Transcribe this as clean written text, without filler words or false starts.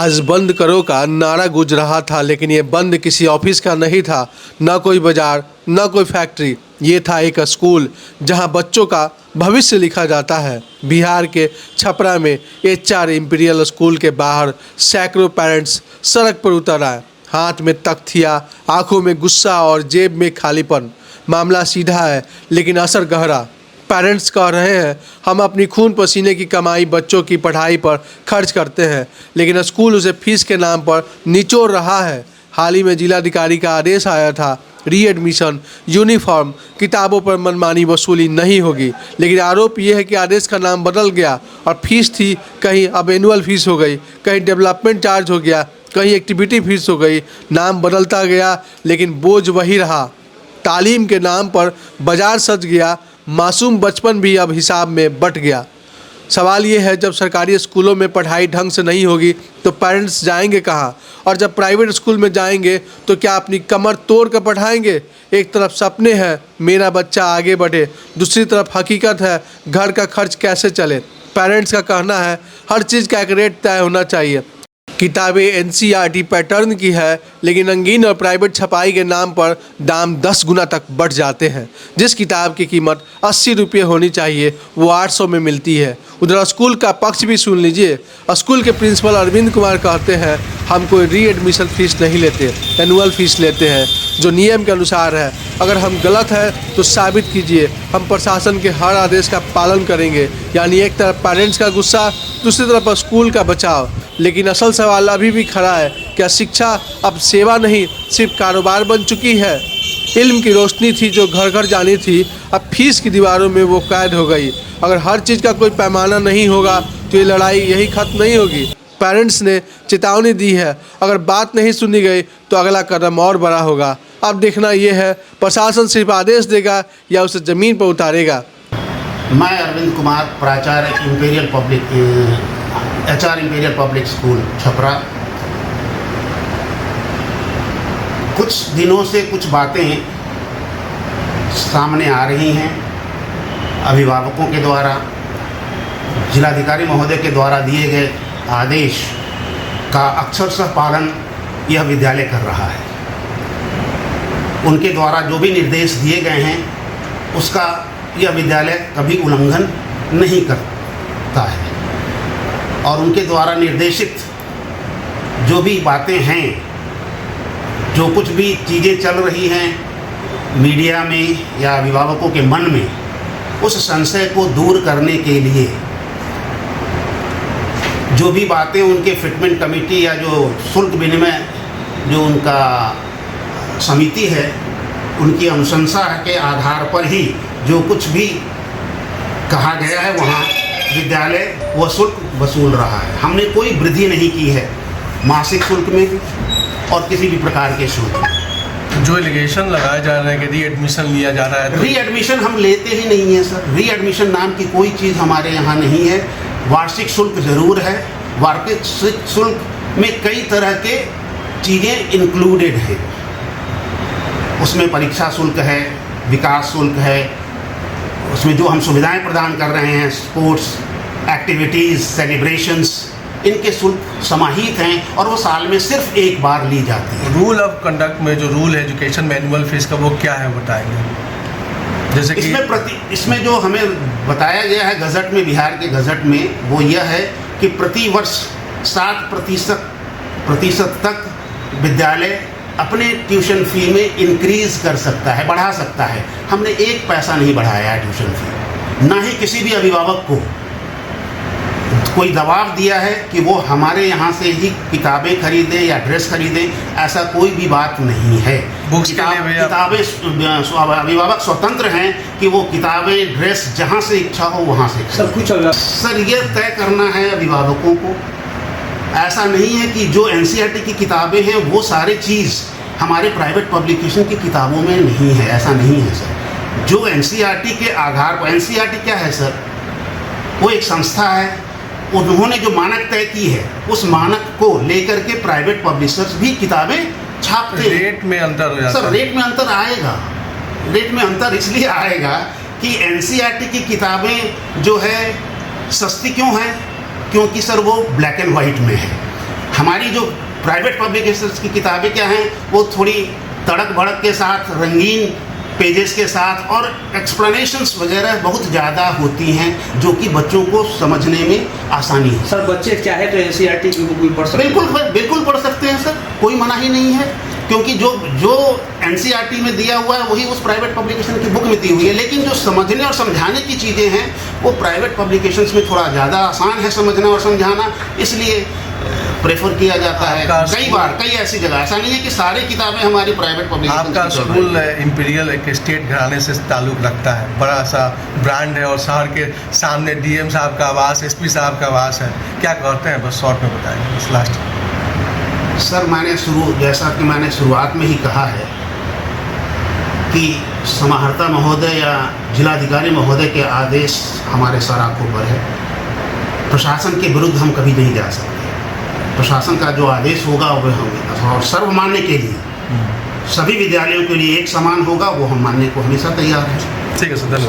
आज बंद करो का नारा गूंज रहा था, लेकिन ये बंद किसी ऑफिस का नहीं था, न कोई बाजार, न कोई फैक्ट्री। ये था एक स्कूल जहां बच्चों का भविष्य लिखा जाता है। बिहार के छपरा में HR इंपीरियल स्कूल के बाहर सैकड़ों पेरेंट्स सड़क पर उतर आए, हाथ में तख्तियाँ, आंखों में गुस्सा और जेब में खालीपन। मामला सीधा है लेकिन असर गहरा। पेरेंट्स कह रहे हैं हम अपनी खून पसीने की कमाई बच्चों की पढ़ाई पर खर्च करते हैं, लेकिन स्कूल उसे फीस के नाम पर निचोड़ रहा है। हाल ही में जिलाधिकारी का आदेश आया था, रीएडमिशन, यूनिफॉर्म, किताबों पर मनमानी वसूली नहीं होगी, लेकिन आरोप यह है कि आदेश का नाम बदल गया और फीस थी कहीं अब एनुअल फीस हो गई, कहीं डेवलपमेंट चार्ज हो गया, कहीं एक्टिविटी फीस हो गई। नाम बदलता गया लेकिन बोझ वही रहा। तालीम के नाम पर बाजार सज गया, मासूम बचपन भी अब हिसाब में बट गया। सवाल ये है, जब सरकारी स्कूलों में पढ़ाई ढंग से नहीं होगी तो पेरेंट्स जाएंगे कहाँ? और जब प्राइवेट स्कूल में जाएंगे तो क्या अपनी कमर तोड़ कर पढ़ाएंगे? एक तरफ सपने हैं मेरा बच्चा आगे बढ़े, दूसरी तरफ हकीकत है घर का खर्च कैसे चले। पेरेंट्स का कहना है हर चीज़ का एक रेट तय होना चाहिए। किताबें NCERT पैटर्न की है, लेकिन रंगीन और प्राइवेट छपाई के नाम पर दाम 10 गुना तक बढ़ जाते हैं। जिस किताब की कीमत 80 रुपये होनी चाहिए वो 800 में मिलती है। उधर स्कूल का पक्ष भी सुन लीजिए। स्कूल के प्रिंसिपल अरविंद कुमार कहते हैं हम कोई रीएडमिशन फीस नहीं लेते, एनुअल फीस लेते हैं जो नियम के अनुसार है। अगर हम गलत है तो साबित कीजिए, हम प्रशासन के हर आदेश का पालन करेंगे। यानी एक तरफ पेरेंट्स का गुस्सा, दूसरी तरफ स्कूल का बचाव। लेकिन असल सवाल अभी भी खड़ा है, क्या शिक्षा अब सेवा नहीं सिर्फ कारोबार बन चुकी है? इल्म की रोशनी थी जो घर घर जानी थी, अब फीस की दीवारों में वो कैद हो गई। अगर हर चीज़ का कोई पैमाना नहीं होगा तो ये लड़ाई यही खत्म नहीं होगी। पेरेंट्स ने चेतावनी दी है, अगर बात नहीं सुनी गई तो अगला कदम और बड़ा होगा। अब देखना यह है प्रशासन सिर्फ आदेश देगा या उसे ज़मीन पर उतारेगा। मैं अरविंद कुमार, प्राचार्य HR imperial public school Chhapra. कुछ दिनों से कुछ बातें सामने आ रही हैं अभिभावकों के द्वारा, जिलाधिकारी महोदय के द्वारा दिए गए आदेश का अक्षरशः पालन यह विद्यालय कर रहा है। उनके द्वारा जो भी निर्देश दिए गए हैं उसका यह विद्यालय कभी उल्लंघन नहीं करता है और उनके द्वारा निर्देशित जो भी बातें हैं, जो कुछ भी चीज़ें चल रही हैं मीडिया में या अभिभावकों के मन में, उस संशय को दूर करने के लिए जो भी बातें उनके फिटमेंट कमेटी या जो शुल्क विनिमय जो उनका समिति है, उनकी अनुशंसा के आधार पर ही जो कुछ भी कहा गया है वहाँ विद्यालय वह शुल्क वसूल रहा है। हमने कोई वृद्धि नहीं की है मासिक शुल्क में और किसी भी प्रकार के शुल्क में। जो एलिगेशन लगाए जा रहे हैं कि रीएडमिशन लिया जा रहा है, तो रीएडमिशन हम लेते ही नहीं है सर। रीएडमिशन नाम की कोई चीज़ हमारे यहाँ नहीं है। वार्षिक शुल्क ज़रूर है। वार्षिक शुल्क में कई तरह के चीज़ें इंक्लूडेड हैं। उसमें परीक्षा शुल्क है, विकास शुल्क है, उसमें जो हम सुविधाएं प्रदान कर रहे हैं, स्पोर्ट्स एक्टिविटीज़, सेलिब्रेशंस, इनके शुल्क समाहित हैं और वो साल में सिर्फ एक बार ली जाती है। रूल ऑफ कंडक्ट में जो रूल है एजुकेशन में एनुअल फीस का, वो क्या है बताएंगे? जैसे कि इसमें जो हमें बताया गया है गज़ट में, बिहार के गज़ट में, वो यह है कि प्रति वर्ष 7% तक विद्यालय अपने ट्यूशन फ़ी में इंक्रीज़ कर सकता है, बढ़ा सकता है। हमने एक पैसा नहीं बढ़ाया है ट्यूशन फ़ी, ना ही किसी भी अभिभावक को कोई दबाव दिया है कि वो हमारे यहाँ से ही किताबें खरीदें या ड्रेस खरीदें, ऐसा कोई भी बात नहीं है। किताबें अभिभावक स्वतंत्र हैं कि वो किताबें, ड्रेस जहाँ से इच्छा हो वहाँ से सब कुछ चल रहा। सर ये तय करना है अभिभावकों को। ऐसा नहीं है कि जो NCERT की किताबें हैं वो सारी चीज़ हमारे प्राइवेट पब्लिकेशन की किताबों में नहीं है, ऐसा नहीं है सर। जो NCERT के आधार पर, NCERT क्या है सर? वो एक संस्था है, उन्होंने जो मानक तय की है उस मानक को लेकर के प्राइवेट पब्लिशर्स भी किताबें छापते हैं। रेट में अंतर हो जाता है सर। रेट में अंतर आएगा। रेट में अंतर इसलिए आएगा कि NCERT की किताबें जो है सस्ती क्यों है? क्योंकि सर वो ब्लैक एंड वाइट में है। हमारी जो प्राइवेट पब्लिकेशंस की किताबें क्या हैं, वो थोड़ी तड़क भड़क के साथ, रंगीन पेजेस के साथ और एक्सप्लेनेशंस वगैरह बहुत ज़्यादा होती हैं, जो कि बच्चों को समझने में आसानी है। सर बच्चे चाहे तो एनसीईआरटी की बुक भी पढ़ सकते हैं? बिल्कुल पढ़ सकते हैं सर, कोई मना ही नहीं है, क्योंकि जो एनसीईआरटी में दिया हुआ है वही उस प्राइवेट पब्लिकेशन की बुक में दी हुई है। लेकिन जो समझने और समझाने की चीज़ें हैं वो प्राइवेट पब्लिकेशंस में थोड़ा ज़्यादा आसान है समझना और समझाना, इसलिए प्रेफर किया जाता है। कई ऐसी जगह, ऐसा नहीं है कि सारी किताबें हमारी प्राइवेट पब्लिकेशन। आपका स्कूल इंपीरियल एक स्टेट घराने से ताल्लुक़ रखता है, बड़ा सा ब्रांड है और शहर के सामने डीएम साहब का आवास, एसपी साहब का आवास है, क्या कहते हैं बस शॉर्ट में बताएंगे बस लास्ट। सर जैसा कि मैंने शुरुआत में ही कहा है कि समाहर्ता महोदय या जिलाधिकारी महोदय के आदेश हमारे सर आंखों पर है। प्रशासन के विरुद्ध हम कभी नहीं जा सकते। प्रशासन का जो आदेश होगा वो हम और सर्व मानने के लिए सभी विद्यालयों के लिए एक समान होगा, वो हम मानने को हमेशा तैयार हैं। ठीक है सर, धन्यवाद।